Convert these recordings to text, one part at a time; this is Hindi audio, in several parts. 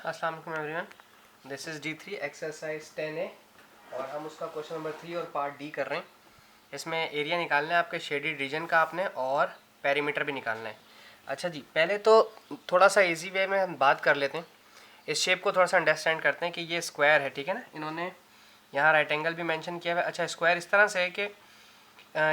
अस्सलाम वालेकुम everyone, this is D3 exercise 10A और हम उसका क्वेश्चन नंबर 3 और पार्ट डी कर रहे हैं। इसमें एरिया निकालना है आपके शेडेड रीजन का आपने और पेरीमीटर भी निकालना है। अच्छा जी, पहले तो थोड़ा सा इजी वे में हम बात कर लेते हैं। इस शेप को थोड़ा सा अंडरस्टैंड करते हैं कि ये स्क्वायर है, ठीक है ना। इन्होंने यहाँ राइट एंगल भी मेंशन किया हुआ है। अच्छा, स्क्वायर इस तरह से है कि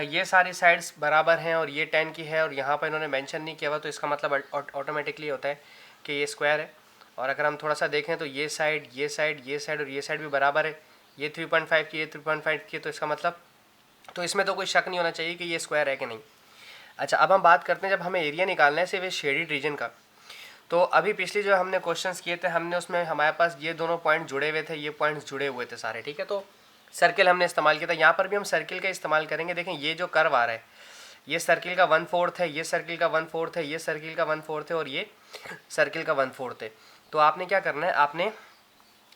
ये सारी साइड्स बराबर हैं और ये 10 की है और यहाँ पर इन्होंने मेंशन नहीं किया हुआ, तो इसका मतलब ऑटोमेटिकली होता है कि ये स्क्वायर है। और अगर हम थोड़ा सा देखें तो ये साइड ये साइड ये साइड और ये साइड भी बराबर है, ये 3.5 की ये 3.5 की, तो इसका मतलब तो इसमें तो कोई शक नहीं होना चाहिए कि ये स्क्वायर है कि नहीं। अच्छा, अब हम बात करते हैं जब हमें एरिया निकालना है सिर्फ इस शेडेड रीजन का। तो अभी पिछली जो हमने क्वेश्चंस किए थे, हमने उसमें हमारे पास ये दोनों पॉइंट जुड़े हुए थे, ये पॉइंट्स जुड़े हुए थे सारे, ठीक है। तो सर्किल हमने इस्तेमाल किया था, यहाँ पर भी हम सर्किल का इस्तेमाल करेंगे। देखें, ये जो कर्व आ रहा है ये सर्किल का 1/4 है, ये सर्किल का 1/4 है, ये सर्किल का 1/4 है और ये सर्किल का 1/4 है। तो आपने क्या करना है, आपने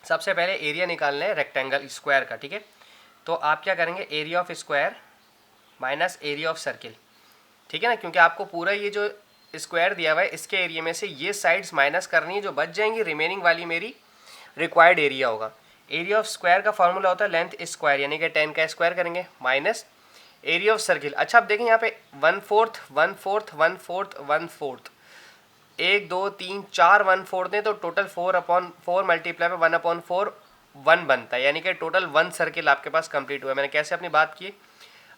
सबसे पहले एरिया निकालना है रेक्टेंगल स्क्वायर का, ठीक है। तो आप क्या करेंगे, area of square minus area of circle, ठीक है ना, क्योंकि आपको पूरा ये जो स्क्वायर दिया हुआ है इसके एरिया में से ये साइड्स माइनस करनी है, जो बच जाएंगी रिमेनिंग वाली मेरी रिक्वायर्ड एरिया होगा। एरिया ऑफ स्क्वायर का फॉर्मूला होता है लेंथ स्क्वायर, यानी कि 10 का स्क्वायर करेंगे माइनस एरिया ऑफ सर्किल। अच्छा, आप देखें यहाँ पे 1/4 1/4 1/4 1/4 1 2 3 4 1/4 हैं, तो टोटल 4/4 मल्टीप्लाई में 1/4 1 बनता है, यानी कि टोटल 1 सर्किल आपके पास कंप्लीट हुआ है। मैंने कैसे अपनी बात की,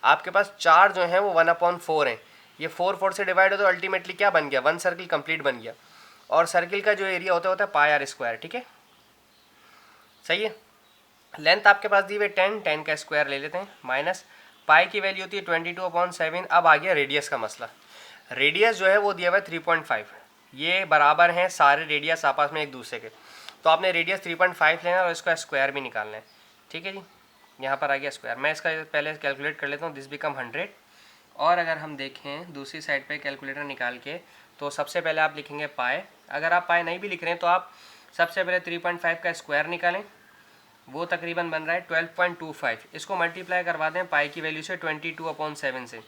आपके पास 4 जो हैं वो 1/4 हैं, ये 4 से डिवाइड हो तो अल्टीमेटली क्या बन गया, 1 सर्किल कंप्लीट बन गया। और सर्किल का जो एरिया होता है पाई आर स्क्वायर, ठीक है, सही है। लेंथ आपके पास दी हुई 10 का स्क्वायर ले लेते हैं माइनस पाई की वैल्यू होती है 22/7। अब आ गया रेडियस का मसला। रेडियस जो है वो दिया हुआ है 3.5, ये बराबर हैं सारे रेडियस आपस में एक दूसरे के, तो आपने रेडियस 3.5 लेना और इसका स्क्वायर भी निकालना है, ठीक है जी। यहाँ पर आ गया स्क्वायर, मैं इसका पहले कैलकुलेट कर लेता हूँ, दिस बिकम 100। और अगर हम देखें दूसरी साइड पे कैलकुलेटर निकाल के, तो सबसे पहले आप लिखेंगे पाए। अगर आप पाए नहीं भी लिख रहे हैं तो आप सबसे पहले 3.5 का स्क्वायर निकालें, वो तकरीबन बन रहा है 12.25। इसको मल्टीप्लाई करवा दें पाई की वैल्यू से 22/7 से,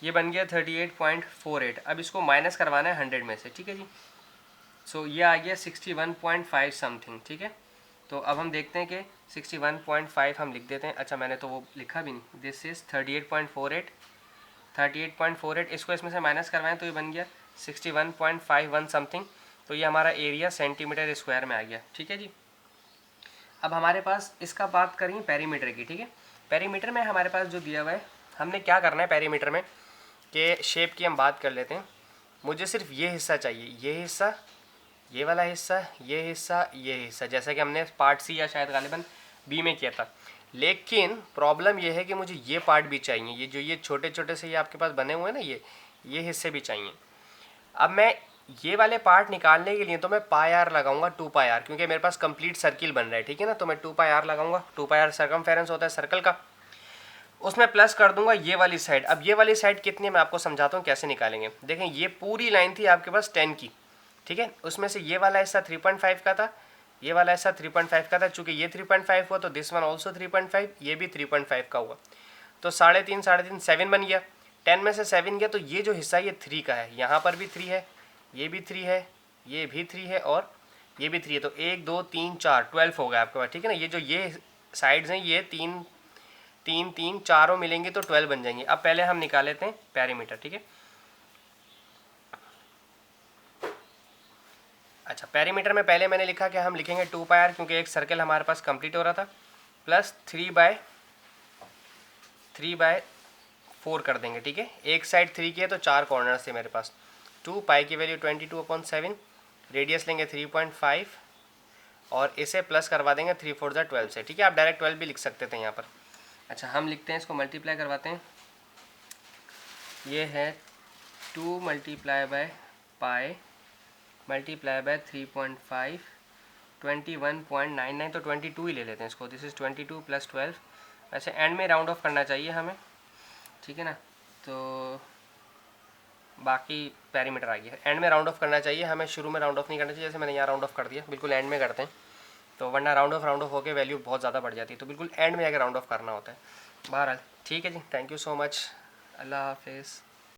ये बन गया 38.48। अब इसको माइनस करवाना है 100 में से, ठीक है जी। सो ये आ गया 61.5 समथिंग, ठीक है। तो अब हम देखते हैं कि 61.5 हम लिख देते हैं। अच्छा, मैंने तो वो लिखा भी नहीं, दिस इज़ 38.48 इसको इसमें से माइनस करवाएं तो ये बन गया 61.51 समथिंग। तो ये हमारा एरिया सेंटीमीटर स्क्वायर में आ गया, ठीक है जी। अब हमारे पास इसका बात करेंगे पेरीमीटर की, ठीक है। पेरीमीटर में हमारे पास जो दिया हुआ है, हमने क्या करना है पेरीमीटर में कि शेप की हम बात कर लेते हैं। मुझे सिर्फ ये हिस्सा चाहिए, ये हिस्सा, ये वाला हिस्सा, ये हिस्सा, ये हिस्सा, जैसा कि हमने पार्ट सी या शायद गालिबन बी में किया था। लेकिन प्रॉब्लम ये है कि मुझे ये पार्ट भी चाहिए, ये जो ये छोटे छोटे से ये आपके पास बने हुए हैं ना, ये हिस्से भी चाहिए। अब मैं ये वाले पार्ट निकालने के लिए तो मैं पाई आर लगाऊंगा 2 पाई आर, क्योंकि मेरे पास कंप्लीट सर्किल बन रहा है, ठीक है ना। तो मैं 2 पाई आर लगाऊंगा, 2 पाई आर सर्कमफेरेंस होता है सर्कल का, उसमें प्लस कर दूंगा ये वाली साइड। अब ये वाली साइड कितनी है मैं आपको समझाता हूँ कैसे निकालेंगे। देखें, ये पूरी लाइन थी आपके पास 10 की, ठीक है। उसमें से ये वाला हिस्सा 3.5 का था, ये वाला हिस्सा 3.5 का था। चूंकि ये 3.5 हुआ तो दिस वन ऑल्सो 3.5, ये भी 3.5 का हुआ, तो 3.5 7 बन गया। 10 में से 7 गया तो ये जो हिस्सा ये 3 का है, यहाँ पर भी 3 है, ये भी 3 है, ये भी 3 है और ये भी 3 है। तो 1 2 3 4 12 हो गया आपके पास, ठीक है ना। ये जो ये साइड्स हैं ये 3 3 3 चारों मिलेंगे तो 12 बन जाएंगे। अब पहले हम निकाल लेते हैं पेरीमीटर, ठीक है। अच्छा, पेरीमीटर में पहले मैंने लिखा कि हम लिखेंगे 2 पाई आर, क्योंकि एक सर्कल हमारे पास कंप्लीट हो रहा था, प्लस 3/4 कर देंगे, ठीक है। एक साइड 3 की है तो 4 कॉर्नर्स थे मेरे पास। 2 पाई की वैल्यू 22/7, रेडियस लेंगे 3.5 और इसे प्लस करवा देंगे 3 4 12 से, ठीक है। आप डायरेक्ट 12 भी लिख सकते थे यहाँ पर। अच्छा, हम लिखते हैं, इसको मल्टीप्लाई करवाते हैं। ये है 2 multiply by pi multiply by 3.5 21.99, तो 22 ही ले लेते हैं इसको। This is 22 + 12। वैसे एंड में राउंड ऑफ करना चाहिए हमें, ठीक है ना। तो बाकी पेरीमीटर आ गया, एंड में राउंड ऑफ करना चाहिए हमें, शुरू में राउंड ऑफ नहीं करना चाहिए, जैसे मैंने यहाँ राउंड ऑफ कर दिया, बिल्कुल एंड में करते हैं, तो वरना राउंड ऑफ होकर वैल्यू बहुत ज़्यादा बढ़ जाती है, तो बिल्कुल एंड में जाकर राउंड ऑफ करना होता है। बहरहाल ठीक है जी, थैंक यू सो मच, अल्लाह हाफिज़।